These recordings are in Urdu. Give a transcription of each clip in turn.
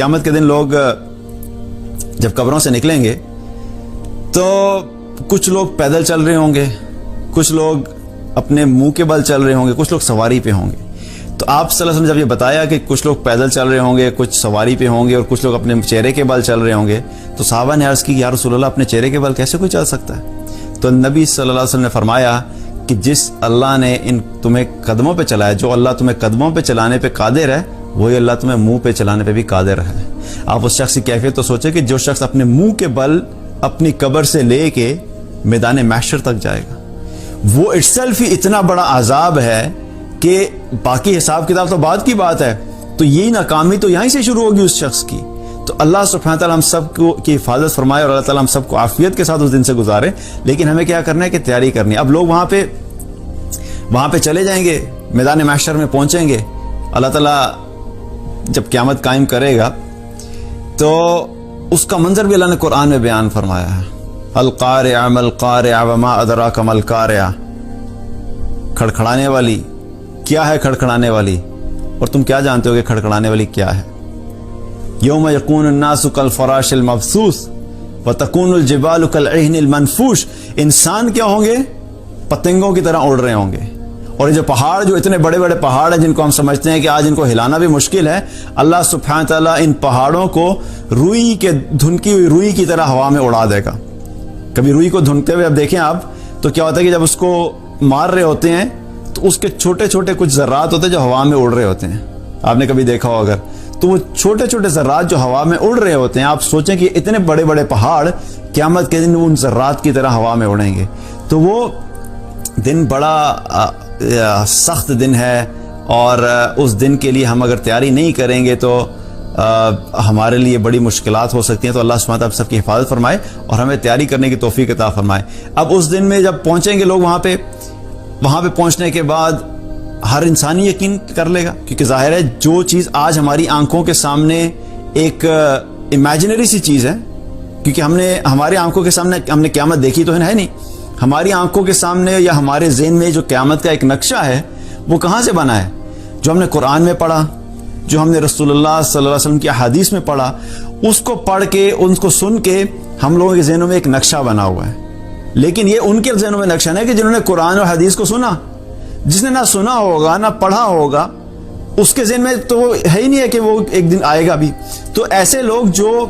قیامت کے دن لوگ جب قبروں سے نکلیں گے تو کچھ لوگ پیدل چل رہے ہوں گے، کچھ لوگ اپنے منہ کے بل چل رہے ہوں گے، کچھ لوگ سواری پہ ہوں گے. تو آپ صلی اللہ علیہ وسلم جب یہ بتایا کہ کچھ لوگ پیدل چل رہے ہوں گے، کچھ سواری پہ ہوں گے اور کچھ لوگ اپنے چہرے کے بل چل رہے ہوں گے، تو صحابہ نے عرض کی یا رسول اللہ اپنے چہرے کے بل کیسے کوئی چل سکتا ہے؟ تو نبی صلی اللہ علیہ وسلم نے فرمایا کہ جس اللہ نے تمہیں قدموں پہ چلایا، جو اللہ تمہیں قدموں پہ چلانے پہ قادر ہے، وہی اللہ تمہیں منہ پہ چلانے پہ بھی قادر ہے. آپ اس شخص کی کیفیت تو سوچیں کہ جو شخص اپنے منہ کے بل اپنی قبر سے لے کے میدان محشر تک جائے گا، وہ اٹ سیلف ہی اتنا بڑا عذاب ہے کہ باقی حساب کتاب تو بعد کی بات ہے. تو یہی ناکامی تو یہیں سے شروع ہوگی اس شخص کی. تو اللہ سبحانہ تعالیٰ ہم سب کو کی حفاظت فرمائے اور اللہ تعالیٰ ہم سب کو عافیت کے ساتھ اس دن سے گزارے. لیکن ہمیں کیا کرنا ہے کہ تیاری کرنی ہے. اب لوگ وہاں پہ چلے جائیں گے، میدان محشر میں پہنچیں گے. اللہ تعالیٰ جب قیامت قائم کرے گا تو اس کا منظر بھی اللہ نے قرآن میں بیان فرمایا ہے. القارعہ ما القارعہ وما ادراک ما القارعہ. کھڑکھڑانے والی کیا ہے؟ کھڑکھڑانے والی. اور تم کیا جانتے ہو کہ کھڑکھڑانے والی کیا ہے؟ یوم یکون الناس کالفراش المبثوث وتکون الجبال کالعہن المنفوش. انسان کیا ہوں گے؟ پتنگوں کی طرح اڑ رہے ہوں گے. اور یہ جو پہاڑ، جو اتنے بڑے بڑے پہاڑ ہیں جن کو ہم سمجھتے ہیں کہ آج ان کو ہلانا بھی مشکل ہے، اللہ سبحانہ تعالیٰ ان پہاڑوں کو روئی کے دھنکی ہوئی روئی کی طرح ہوا میں اڑا دے گا. کبھی روئی کو دھنکتے ہوئے اب دیکھیں آپ تو کیا ہوتا ہے کہ جب اس کو مار رہے ہوتے ہیں تو اس کے چھوٹے چھوٹے کچھ ذرات ہوتے ہیں جو ہوا میں اڑ رہے ہوتے ہیں. آپ نے کبھی دیکھا ہو اگر تو وہ چھوٹے چھوٹے ذرات جو ہوا میں اڑ رہے ہوتے ہیں، آپ سوچیں کہ اتنے بڑے بڑے پہاڑ قیامت کے دن ان ذرات کی طرح ہوا میں اڑیں گے. تو وہ دن بڑا سخت دن ہے اور اس دن کے لیے ہم اگر تیاری نہیں کریں گے تو ہمارے لیے بڑی مشکلات ہو سکتی ہیں. تو اللہ سبحانہ تعالیٰ سب کی حفاظت فرمائے اور ہمیں تیاری کرنے کی توفیق عطا فرمائے. اب اس دن میں جب پہنچیں گے لوگ وہاں پہ پہنچنے کے بعد ہر انسان یقین کر لے گا، کیونکہ ظاہر ہے جو چیز آج ہماری آنکھوں کے سامنے ایک امیجنری سی چیز ہے، کیونکہ ہماری آنکھوں کے سامنے ہم نے قیامت دیکھی تو ہے نہیں. ہماری آنکھوں کے سامنے یا ہمارے ذہن میں جو قیامت کا ایک نقشہ ہے وہ کہاں سے بنا ہے؟ جو ہم نے قرآن میں پڑھا، جو ہم نے رسول اللہ صلی اللہ علیہ وسلم کی احادیث میں پڑھا، اس کو پڑھ کے ان کو سن کے ہم لوگوں کے ذہنوں میں ایک نقشہ بنا ہوا ہے. لیکن یہ ان کے ذہنوں میں نقشہ نہیں کہ جنہوں نے قرآن اور حدیث کو سنا. جس نے نہ سنا ہوگا نہ پڑھا ہوگا اس کے ذہن میں تو ہے ہی نہیں ہے کہ وہ ایک دن آئے گا بھی. تو ایسے لوگ جو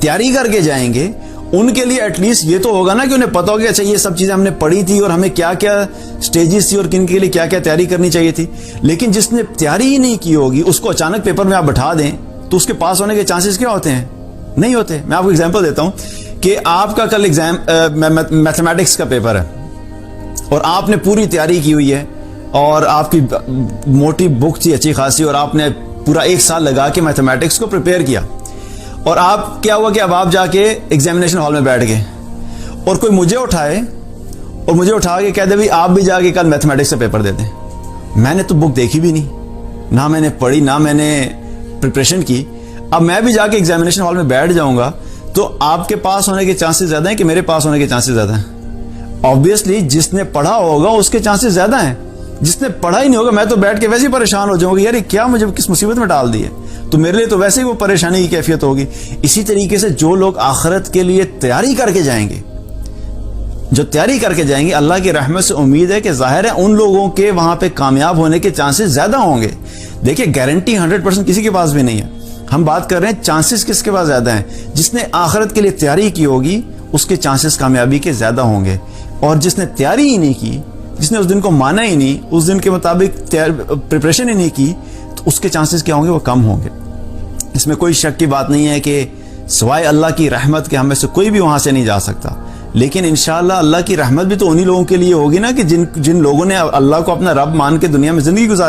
تیاری کر کے جائیں گے ان کے لیے ایٹ لیسٹ یہ تو ہوگا نا کہ انہیں پتا ہوگا اچھا یہ سب چیزیں ہم نے پڑھی تھی اور ہمیں کیا کیا سٹیجز تھی اور کن کے لیے کیا کیا تیاری کرنی چاہیے تھی. لیکن جس نے تیاری ہی نہیں کی ہوگی اس کو اچانک پیپر میں آپ بٹھا دیں تو اس کے پاس ہونے کے چانسز کیا ہوتے ہیں؟ نہیں ہوتے. میں آپ کو ایگزامپل دیتا ہوں کہ آپ کا کل ایگزام میتھمیٹکس کا پیپر ہے اور آپ نے پوری تیاری کی ہوئی ہے اور آپ کی موٹی بک تھی اچھی خاصی اور آپ نے پورا 1 سال لگا کے میتھمیٹکس کو پریپیئر کیا. اور آپ کیا ہوا کہ اب آپ جا کے ایگزامینیشن ہال میں بیٹھ گئے اور کوئی مجھے اٹھا کے کہہ دے بھائی آپ بھی جا کے کل میتھمیٹکس سے پیپر دے دیں. میں نے تو بک دیکھی بھی نہیں، نہ میں نے پڑھی، نہ میں نے پریپریشن کی. اب میں بھی جا کے ایگزامینیشن ہال میں بیٹھ جاؤں گا تو آپ کے پاس ہونے کے چانسز زیادہ ہیں کہ میرے پاس ہونے کے چانسز زیادہ ہیں؟ آبویسلی جس نے پڑھا ہوگا اس کے چانسز زیادہ ہیں. جس نے پڑھا ہی نہیں ہوگا میں تو بیٹھ کے ویسے ہی پریشان ہو جاؤں گا، یار کیا مجھے کس مصیبت میں ڈال دی ہے. تو میرے لیے تو ویسے ہی وہ پریشانی کی کیفیت ہوگی. اسی طریقے سے جو لوگ آخرت کے لیے تیاری کر کے جائیں گے، اللہ کی رحمت سے امید ہے کہ ظاہر ہے ان لوگوں کے وہاں پہ کامیاب ہونے کے چانسز زیادہ ہوں گے. دیکھیں گارنٹی 100% کسی کے پاس بھی نہیں ہے. ہم بات کر رہے ہیں چانسز کس کے پاس زیادہ ہیں؟ جس نے آخرت کے لیے تیاری کی ہوگی اس کے چانسز کامیابی کے زیادہ ہوں گے. اور جس نے تیاری ہی نہیں کی، جس نے اس دن کو مانا ہی نہیں، اس دن کے مطابق پریپریشن ہی نہیں کی، تو اس کے چانسز کیا ہوں گے؟ وہ کم ہوں گے. اس میں کوئی شک کی بات نہیں ہے کہ سوائے اللہ کی رحمت کے ہم میں سے کوئی بھی وہاں سے نہیں جا سکتا. لیکن انشاءاللہ اللہ کی رحمت بھی تو انہی لوگوں کے لیے ہوگی نا کہ جن لوگوں نے اللہ کو اپنا رب مان کے دنیا میں زندگی گزاری.